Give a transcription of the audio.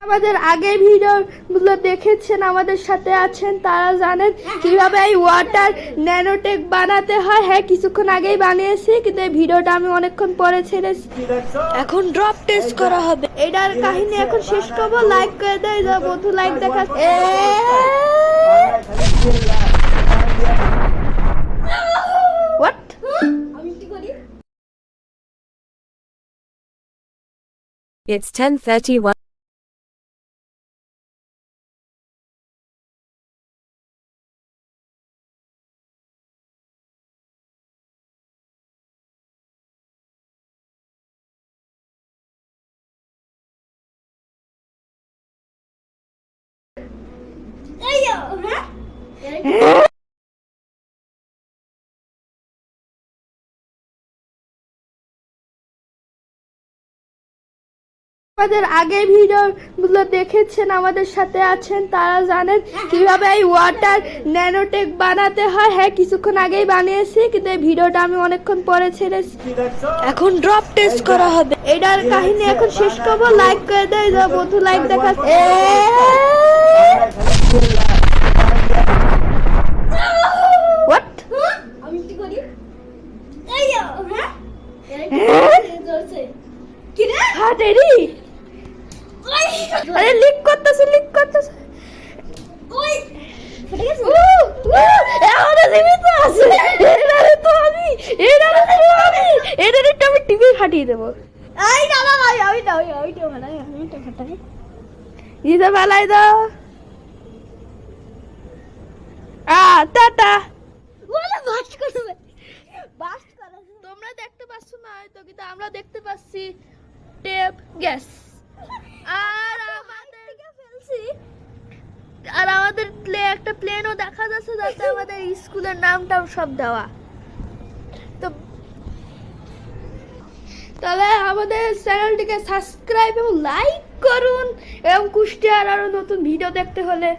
আমাদের আগের ভিডিওগুলো দেখেছেন, আমাদের সাথে আছেন, তারা জানেন কিভাবে এই ওয়াটার ন্যানোটেক বানাতে হয়। হ্যাঁ, কিছুক্ষণ আগেই বানিয়েছি, কিন্তু এই ভিডিওটা আমি অনেকক্ষণ পরে ছেড়েছি। এখন ড্রপ টেস্ট করা হবে। এটার কাহিনী এখন শেষ করবো। লাইক করে দেয় যা বন্ধু, লাইক দেখা। It's 10:31. আমাদের আগের ভিডিওগুলো দেখেছেন, আমাদের সাথে আছেন, তারা জানেন কিভাবে এই ওয়াটার ন্যানোটেক বানাতে হয়। হ্যাঁ, কিছুক্ষণ আগেই বানিয়েছি, কিন্তু এই ভিডিওটা আমি অনেকক্ষণ পরে ছেড়েছি। এখন ড্রপ টেস্ট করা হবে। এটার কাহিনী এখন শেষ করবো। লাইক করে দেয় যা বন্ধু, লাইক দেখা। আরে লিক করতেছে। আমি টিভি ফাটিয়ে দেবো। ফেলাই দাও। টাটা। তোমরা দেখতে পাচ্ছ না হয়তো, কিন্তু আমরা দেখতে পাচ্ছি টেপ গ্যাস। আর আমাদের একটা প্লেনও দেখা যাচ্ছে, যাতে আমাদের স্কুলের নামটাও সব দেওয়া। তো তাহলে আমাদের চ্যানেলটিকে সাবস্ক্রাইব এবং লাইক করুন, এবং কুষ্টিয়ার আরো নতুন ভিডিও দেখতে হলে